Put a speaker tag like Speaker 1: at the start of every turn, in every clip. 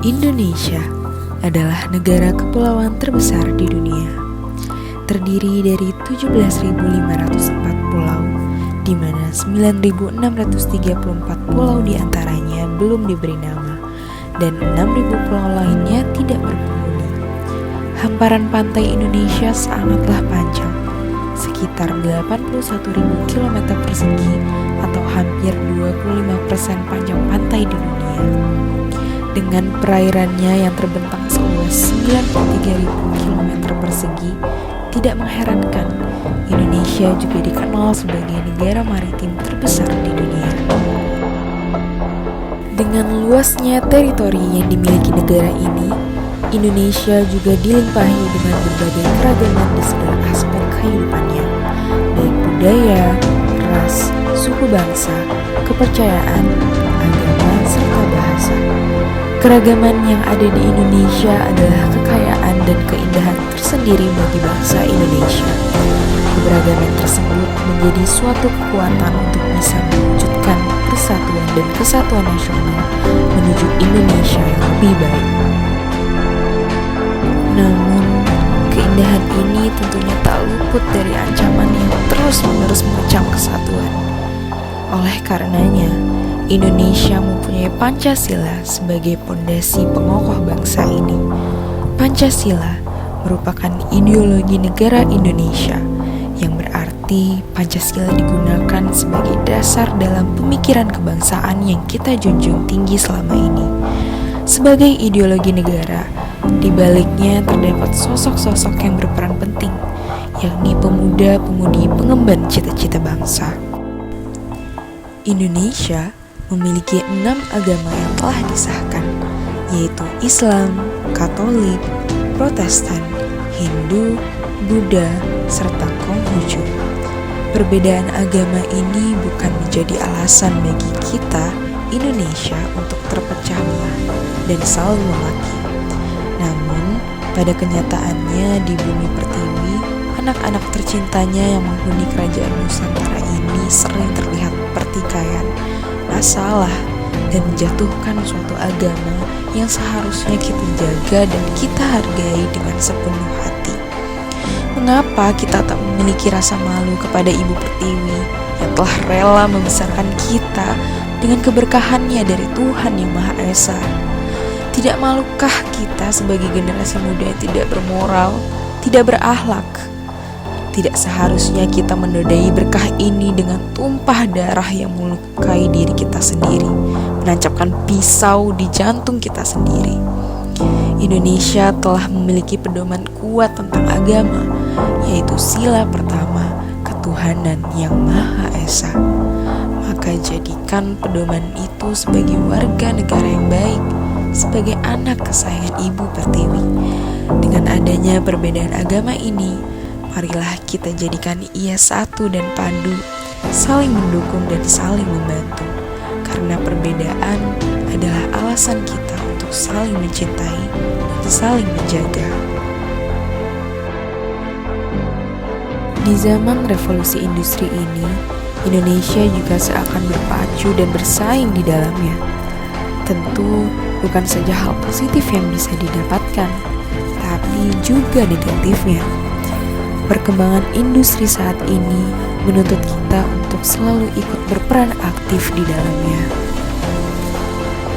Speaker 1: Indonesia adalah negara kepulauan terbesar di dunia. Terdiri dari 17.504 pulau, di mana 9.634 pulau diantaranya belum diberi nama, dan 6.000 pulau lainnya tidak berpenghuni. Hamparan pantai Indonesia sangatlah panjang, sekitar 81.000 km persegi atau hampir 25% panjang pantai di dunia. Dengan perairannya yang terbentang seluas 93.000 km persegi, tidak mengherankan Indonesia juga dikenal sebagai negara maritim terbesar di dunia. Dengan luasnya teritori yang dimiliki negara ini, Indonesia juga dilimpahi dengan berbagai keragaman di segala aspek kehidupannya, baik budaya, ras, suku bangsa, kepercayaan, agama, serta bahasa. Keragaman yang ada di Indonesia adalah kekayaan dan keindahan tersendiri bagi bangsa Indonesia. Keberagaman tersebut menjadi suatu kekuatan untuk bisa mewujudkan persatuan dan kesatuan nasional menuju Indonesia yang lebih baik. Namun, keindahan ini tentunya tak luput dari ancaman yang terus-menerus mengancam kesatuan. Oleh karenanya, Indonesia mempunyai Pancasila sebagai pondasi pengokoh bangsa ini. Pancasila merupakan ideologi negara Indonesia, yang berarti Pancasila digunakan sebagai dasar dalam pemikiran kebangsaan yang kita junjung tinggi selama ini. Sebagai ideologi negara, di baliknya terdapat sosok-sosok yang berperan penting, yakni pemuda-pemudi pengemban cita-cita bangsa. Indonesia memiliki 6 agama yang telah disahkan, yaitu Islam, Katolik, Protestan, Hindu, Buddha, serta Konghucu. Perbedaan agama ini bukan menjadi alasan bagi kita, Indonesia, untuk terpecah belah dan saling memaki. Namun, pada kenyataannya di bumi pertiwi, anak-anak tercintanya yang menghuni kerajaan Nusantara ini sering terlihat pertikaian, masalah, dan menjatuhkan suatu agama yang seharusnya kita jaga dan kita hargai dengan sepenuh hati. Mengapa kita tak memiliki rasa malu kepada Ibu Pertiwi yang telah rela membesarkan kita dengan keberkahannya dari Tuhan Yang Maha Esa? Tidak malukah kita sebagai generasi muda yang tidak bermoral, tidak berakhlak? Tidak seharusnya kita menodai berkah ini dengan tumpah darah yang melukai diri kita sendiri, menancapkan pisau di jantung kita sendiri. Indonesia telah memiliki pedoman kuat tentang agama, yaitu sila pertama, ketuhanan Yang Maha Esa. Maka jadikan pedoman itu sebagai warga negara yang baik, sebagai anak kesayangan Ibu Pertiwi. Dengan adanya perbedaan agama ini, marilah kita jadikan ia satu dan padu, saling mendukung dan saling membantu. Karena perbedaan adalah alasan kita untuk saling mencintai dan saling menjaga. Di zaman revolusi industri ini, Indonesia juga seakan berpacu dan bersaing di dalamnya. Tentu bukan saja hal positif yang bisa didapatkan, tapi juga negatifnya. Perkembangan industri saat ini menuntut kita untuk selalu ikut berperan aktif di dalamnya.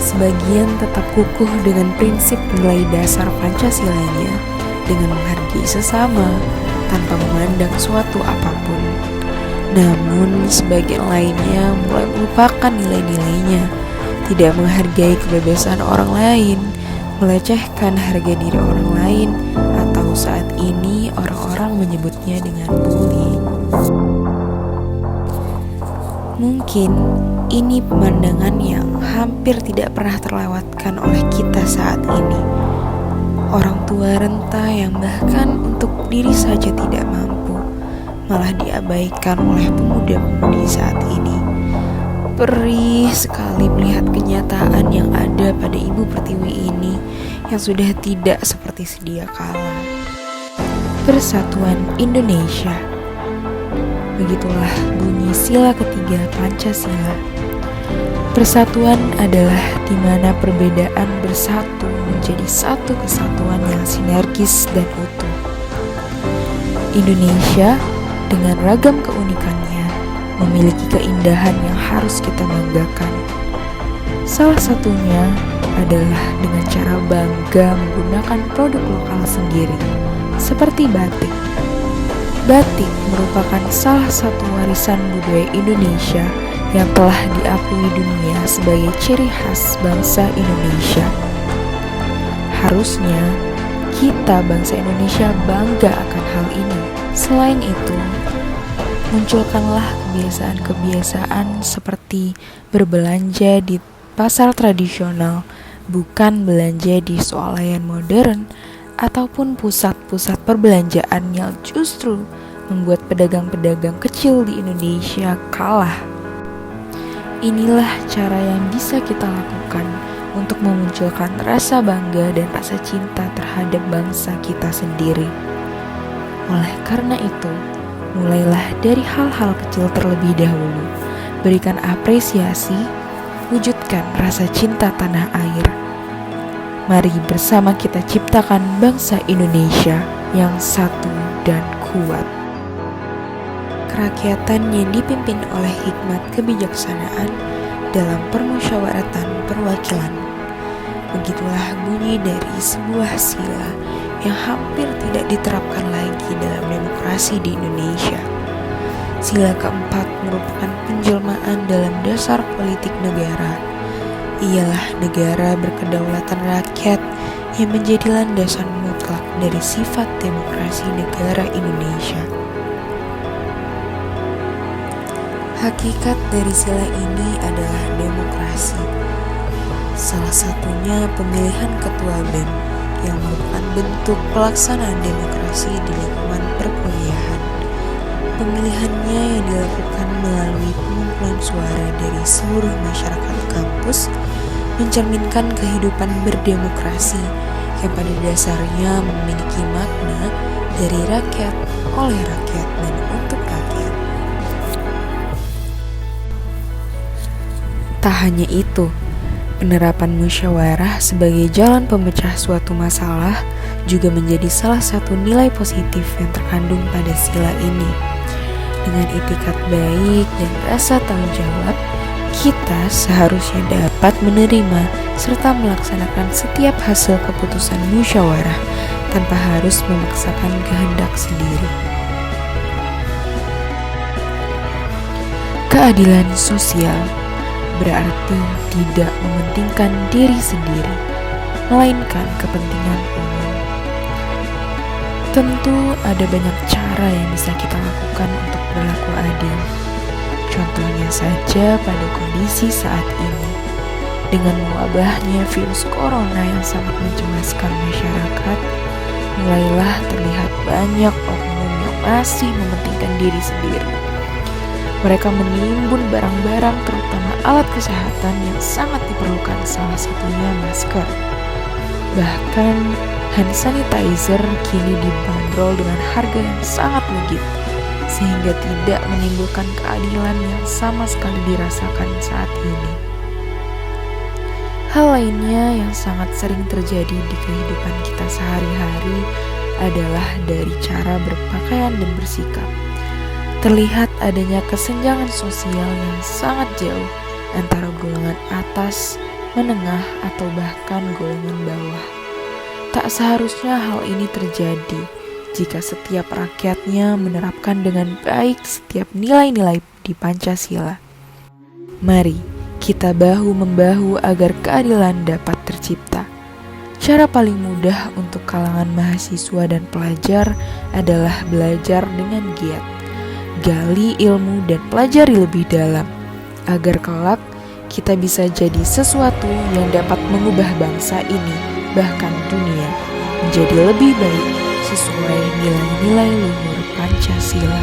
Speaker 1: Sebagian tetap kukuh dengan prinsip nilai dasar Pancasilanya dengan menghargai sesama tanpa memandang suatu apapun. Namun sebagian lainnya mulai melupakan nilai-nilainya, tidak menghargai kebebasan orang lain, melecehkan harga diri orang lain, atau saat ini orang-orang menyebutnya dengan bullying. Mungkin ini pemandangan yang hampir tidak pernah terlewatkan oleh kita saat ini. Orang tua renta yang bahkan untuk diri saja tidak mampu, malah diabaikan oleh pemuda-pemudi saat ini. Perih sekali melihat kenyataan yang ada pada Ibu Pertiwi ini yang sudah tidak seperti sedia kala. Persatuan Indonesia. Begitulah bunyi sila ketiga Pancasila. Persatuan adalah di mana perbedaan bersatu menjadi satu kesatuan yang sinergis dan utuh. Indonesia dengan ragam keunikannya memiliki keindahan yang harus kita banggakan. Salah satunya adalah dengan cara bangga menggunakan produk lokal sendiri, seperti batik. Batik merupakan salah satu warisan budaya Indonesia yang telah diakui dunia sebagai ciri khas bangsa Indonesia. Harusnya kita bangsa Indonesia bangga akan hal ini. Selain itu, munculkanlah kebiasaan-kebiasaan seperti berbelanja di pasar tradisional, bukan belanja di swalayan modern ataupun pusat-pusat perbelanjaan yang justru membuat pedagang-pedagang kecil di Indonesia kalah. Inilah cara yang bisa kita lakukan untuk memunculkan rasa bangga dan rasa cinta terhadap bangsa kita sendiri. Oleh karena itu, mulailah dari hal-hal kecil terlebih dahulu. Berikan apresiasi, wujudkan rasa cinta tanah air. Mari bersama kita ciptakan bangsa Indonesia yang satu dan kuat. Kerakyatan yang dipimpin oleh hikmat kebijaksanaan dalam permusyawaratan perwakilan. Begitulah bunyi dari sebuah sila yang hampir tidak diterapkan lagi dalam demokrasi di Indonesia. Sila keempat merupakan penjelmaan dalam dasar politik negara. Ialah negara berkedaulatan rakyat yang menjadi landasan mutlak dari sifat demokrasi negara Indonesia. Hakikat dari sila ini adalah demokrasi. Salah satunya pemilihan ketua BEM yang merupakan bentuk pelaksanaan demokrasi di lingkungan perkuliahan. Pemilihannya yang dilakukan melalui pengumpulan suara dari seluruh masyarakat kampus mencerminkan kehidupan berdemokrasi yang pada dasarnya memiliki makna dari rakyat, oleh rakyat, dan untuk rakyat. Tak hanya itu, penerapan musyawarah sebagai jalan pemecah suatu masalah juga menjadi salah satu nilai positif yang terkandung pada sila ini. Dengan itikat baik dan rasa tanggung jawab, kita seharusnya dapat menerima serta melaksanakan setiap hasil keputusan musyawarah tanpa harus memaksakan kehendak sendiri. Keadilan sosial berarti tidak mementingkan diri sendiri, melainkan kepentingan umum. Tentu ada banyak cara yang bisa kita lakukan untuk berlaku adil. Contohnya saja pada kondisi saat ini, dengan mewabahnya virus corona yang sangat mencemaskan masyarakat, mulailah terlihat banyak oknum yang masih mementingkan diri sendiri. Mereka menimbun barang-barang terutama alat kesehatan yang sangat diperlukan, salah satunya masker. Bahkan hand sanitizer kini dibanderol dengan harga yang sangat legit, sehingga tidak menimbulkan keadilan yang sama sekali dirasakan saat ini. Hal lainnya yang sangat sering terjadi di kehidupan kita sehari-hari adalah dari cara berpakaian dan bersikap. Terlihat adanya kesenjangan sosial yang sangat jauh antara golongan atas, menengah, atau bahkan golongan bawah. Tak seharusnya hal ini terjadi jika setiap rakyatnya menerapkan dengan baik setiap nilai-nilai di Pancasila. Mari kita bahu-membahu agar keadilan dapat tercipta. Cara paling mudah untuk kalangan mahasiswa dan pelajar adalah belajar dengan giat. Gali ilmu dan pelajari lebih dalam, agar kelak kita bisa jadi sesuatu yang dapat mengubah bangsa ini, bahkan dunia, menjadi lebih baik sesuai nilai-nilai luhur Pancasila.